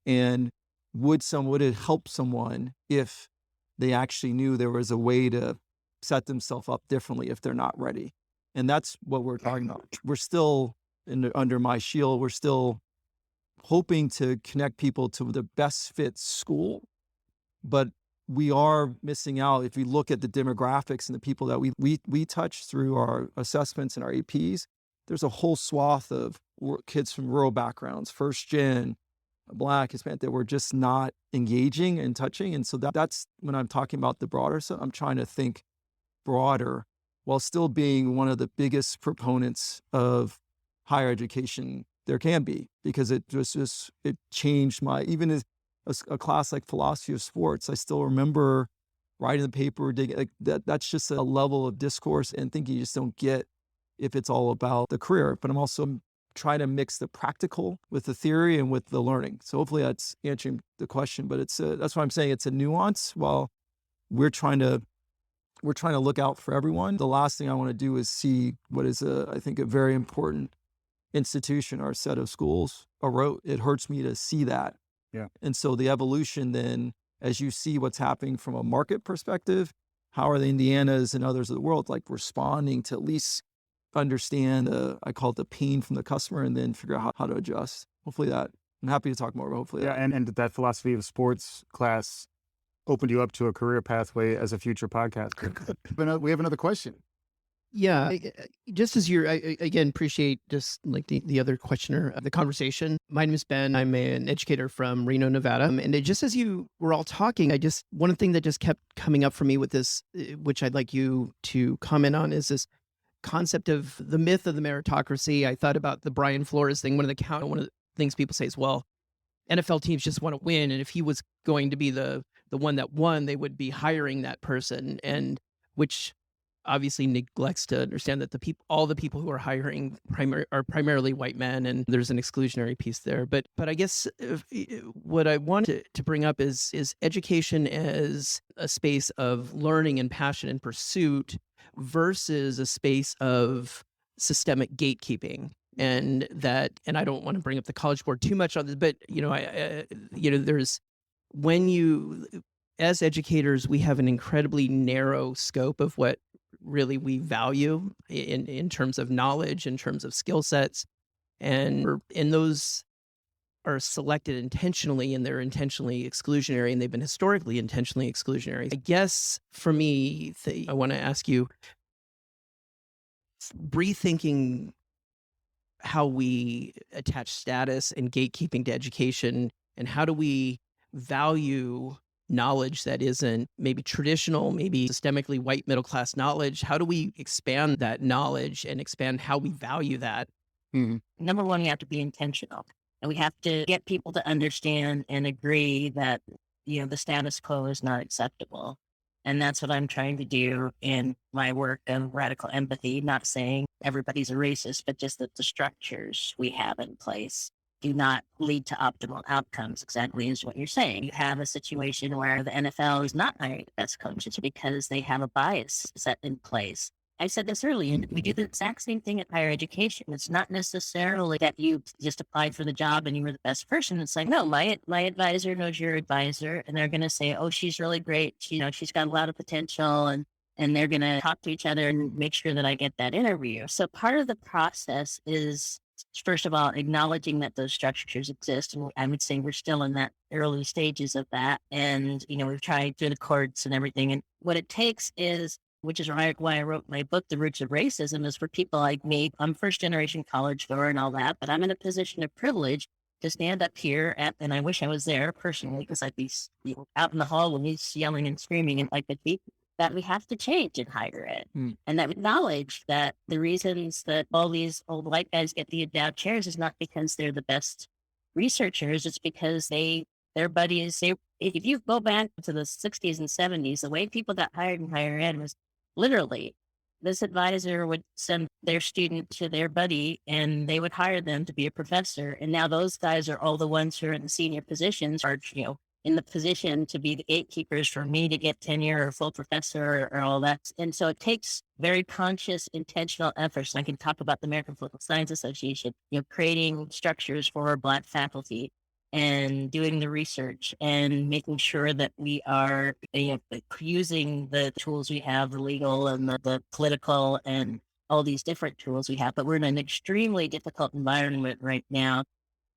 And would it help someone if they actually knew there was a way to set themselves up differently if they're not ready? And that's what we're talking about. We're still under my shield. We're still hoping to connect people to the best fit school, but we are missing out. If we look at the demographics and the people that we touch through our assessments and our APs, there's a whole swath of kids from rural backgrounds, first gen, Black, Hispanic, that we're just not engaging and touching. And so that's when I'm talking about the broader stuff, I'm trying to think broader while still being one of the biggest proponents of higher education there can be, because it changed even as a class like philosophy of sports. I still remember writing the paper, like that's just a level of discourse and thinking you just don't get if it's all about the career. But I'm also trying to mix the practical with the theory and with the learning. So hopefully that's answering the question, but that's why I'm saying it's a nuance. While we're trying to look out for everyone, the last thing I want to do is see what is I think a very important institution or set of schools erode. It hurts me to see that. Yeah. And so the evolution then, as you see what's happening from a market perspective, how are the Indianas and others of the world like responding to at least understand, I call it the pain from the customer, and then figure out how to adjust. Hopefully that, I'm happy to talk more, but hopefully that. And that philosophy of sports class opened you up to a career pathway as a future podcaster. But we have another question. Yeah, just as I again appreciate just like the other questioner, the conversation. My name is Ben. I'm an educator from Reno, Nevada. And just as you were all talking, one thing that just kept coming up for me with this, which I'd like you to comment on, is this concept of the myth of the meritocracy. I thought about the Brian Flores thing. One of the things people say is, well, NFL teams just want to win. And if he was going to be the the one that won, they would be hiring that person, and which obviously neglects to understand that all the people who are hiring are primarily white men, and there's an exclusionary piece there. But I guess what I want to bring up is education as a space of learning and passion and pursuit versus a space of systemic gatekeeping. And I don't want to bring up the College Board too much on this, but there's as educators, we have an incredibly narrow scope of what really we value in terms of knowledge, in terms of skill sets, and those are selected intentionally, and they're intentionally exclusionary, and they've been historically intentionally exclusionary. I guess for me, I want to ask you, rethinking how we attach status and gatekeeping to education, and how do we value knowledge that isn't maybe traditional, maybe systemically white middle-class knowledge? How do we expand that knowledge and expand how we value that? Number one, we have to be intentional, and we have to get people to understand and agree that, the status quo is not acceptable. And that's what I'm trying to do in my work of radical empathy, not saying everybody's a racist, but just that the structures we have in place do not lead to optimal outcomes, exactly as what you're saying. You have a situation where the NFL is not hiring the best coaches because they have a bias set in place. I said this earlier, we do the exact same thing at higher education. It's not necessarily that you just applied for the job and you were the best person. It's like, no, my advisor knows your advisor, and they're going to say, oh, she's really great. She's got a lot of potential, and they're going to talk to each other and make sure that I get that interview. So part of the process is, first of all, acknowledging that those structures exist. And I would say we're still in that early stages of that. And, we've tried through the courts and everything. And what it takes is, which is why I wrote my book, The Roots of Racism, is for people like me. I'm first generation college goer and all that, but I'm in a position of privilege to stand up here and I wish I was there personally, because I'd be out in the hall when he's yelling and screaming and like the people that we have to change in higher ed. And that we acknowledge that the reasons that all these old white guys get the endowed chairs is not because they're the best researchers. It's because their buddies, if you go back to the 60s and 70s, the way people got hired in higher ed was literally this advisor would send their student to their buddy and they would hire them to be a professor. And now those guys are all the ones who are in the senior positions, are, in the position to be the gatekeepers for me to get tenure or full professor or all that. And so it takes very conscious, intentional efforts. And I can talk about the American Political Science Association, creating structures for Black faculty and doing the research and making sure that we are using the tools we have, the legal and the political and all these different tools we have. But we're in an extremely difficult environment right now,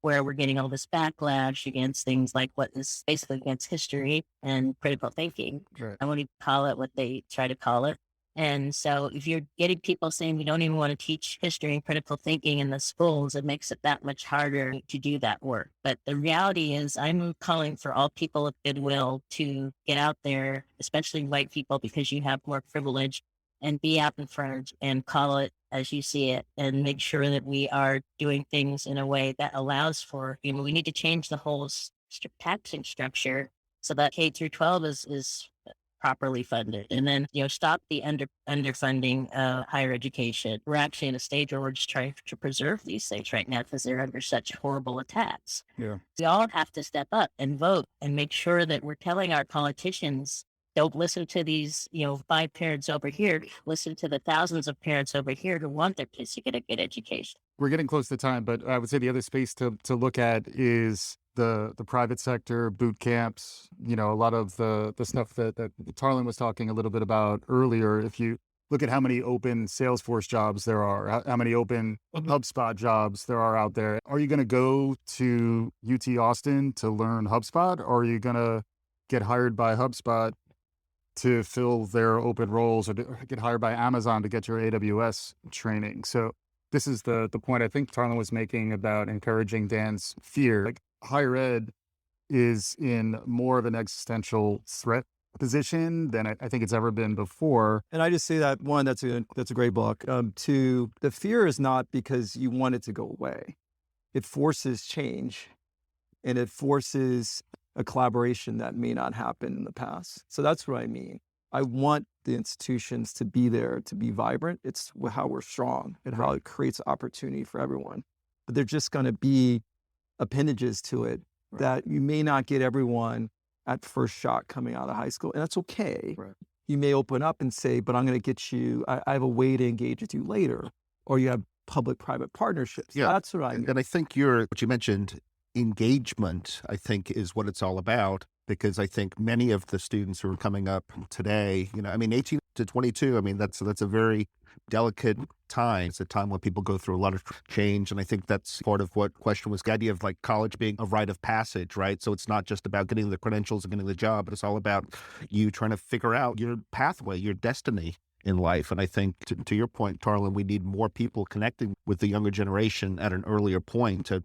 where we're getting all this backlash against things like what is basically against history and critical thinking. Right. I won't even call it what they try to call it. And so if you're getting people saying we don't even want to teach history and critical thinking in the schools, it makes it that much harder to do that work. But the reality is, I'm calling for all people of goodwill to get out there, especially white people, because you have more privilege, and be out in front and call it as you see it, and make sure that we are doing things in a way that allows for, we need to change the whole taxing structure so that K through 12 is properly funded, and then, stop the underfunding higher education. We're actually in a stage where we're just trying to preserve these things right now because they're under such horrible attacks. Yeah. We all have to step up and vote and make sure that we're telling our politicians, don't listen to these, 5 parents over here. Listen to the thousands of parents over here who want their kids to get a good education. We're getting close to time, but I would say the other space to look at is the private sector, boot camps, a lot of the stuff that Tarlin was talking a little bit about earlier. If you look at how many open Salesforce jobs there are, how many open HubSpot jobs there are out there, are you going to go to UT Austin to learn HubSpot, or are you going to get hired by HubSpot to fill their open roles, or to get hired by Amazon to get your AWS training? So this is the point I think Tarlin was making about encouraging Dan's fear. Like, higher ed is in more of an existential threat position than I think it's ever been before. And I just say that, one, that's a great book. Two, the fear is not because you want it to go away. It forces change, and it forces a collaboration that may not happen in the past. So that's what I mean. I want the institutions to be there, to be vibrant. It's how we're strong and how it creates opportunity for everyone. But they're just going to be appendages to it that you may not get everyone at first shot coming out of high school. And that's okay. Right. You may open up and say, but I'm going to get you, I have a way to engage with you later. Or you have public-private partnerships. Yeah. That's what I mean. And I think what you mentioned, engagement, I think is what it's all about, because I think many of the students who are coming up today, 18 to 22, that's a very delicate time. It's a time when people go through a lot of change. And I think that's part of what question was, the idea of like college being a rite of passage, right? So it's not just about getting the credentials and getting the job, but it's all about you trying to figure out your pathway, your destiny in life. And I think to your point, Tarlin, we need more people connecting with the younger generation at an earlier point to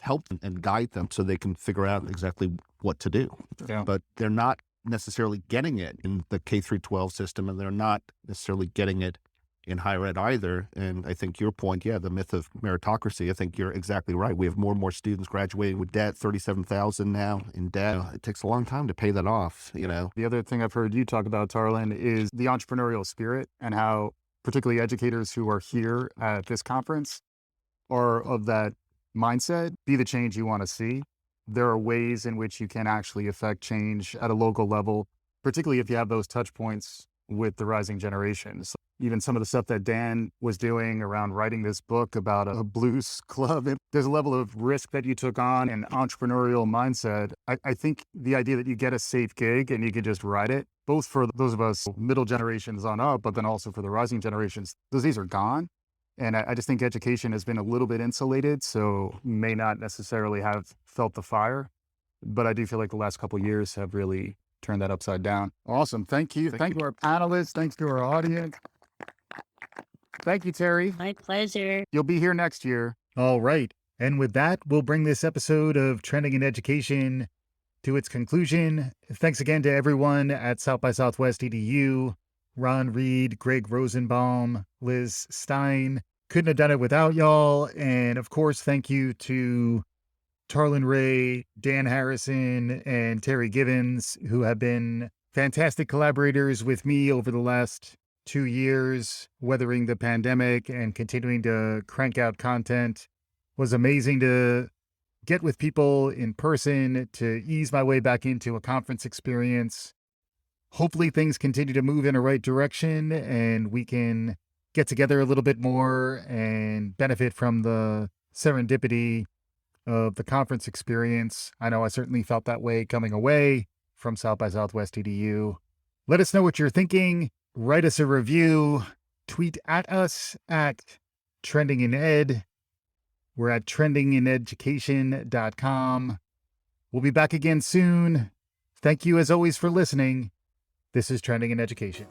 help them and guide them so they can figure out exactly what to do. Yeah. But they're not necessarily getting it in the K through 12 system, and they're not necessarily getting it in higher ed either. And I think your point, the myth of meritocracy, I think you're exactly right. We have more and more students graduating with debt, 37,000 now in debt. It takes a long time to pay that off, The other thing I've heard you talk about, Tarlin, is the entrepreneurial spirit and how particularly educators who are here at this conference are of that mindset, be the change you want to see. There are ways in which you can actually affect change at a local level, particularly if you have those touch points with the rising generations. Even some of the stuff that Dan was doing around writing this book about a blues club, there's a level of risk that you took on and entrepreneurial mindset. I think the idea that you get a safe gig and you can just ride it, both for those of us middle generations on up, but then also for the rising generations, those days are gone. And I just think education has been a little bit insulated, so may not necessarily have felt the fire. But I do feel like the last couple of years have really turned that upside down. Awesome. Thank you. Thank you to our panelists. Thanks to our audience. Thank you, Terri. My pleasure. You'll be here next year. All right. And with that, we'll bring this episode of Trending in Education to its conclusion. Thanks again to everyone at South by Southwest EDU, Ron Reed, Greg Rosenbaum, Liz Stein. Couldn't have done it without y'all. And of course, thank you to Tarlin Ray, Dan Harrison, and Terri Givens, who have been fantastic collaborators with me over the last 2 years, weathering the pandemic and continuing to crank out content. It was amazing to get with people in person, to ease my way back into a conference experience. Hopefully things continue to move in a right direction and we can get together a little bit more and benefit from the serendipity of the conference experience. I know I certainly felt that way coming away from South by Southwest EDU. Let us know what you're thinking. Write us a review. Tweet at us at Trending in Ed. We're at trendingineducation.com. We'll be back again soon. Thank you as always for listening. This is Trending in Education.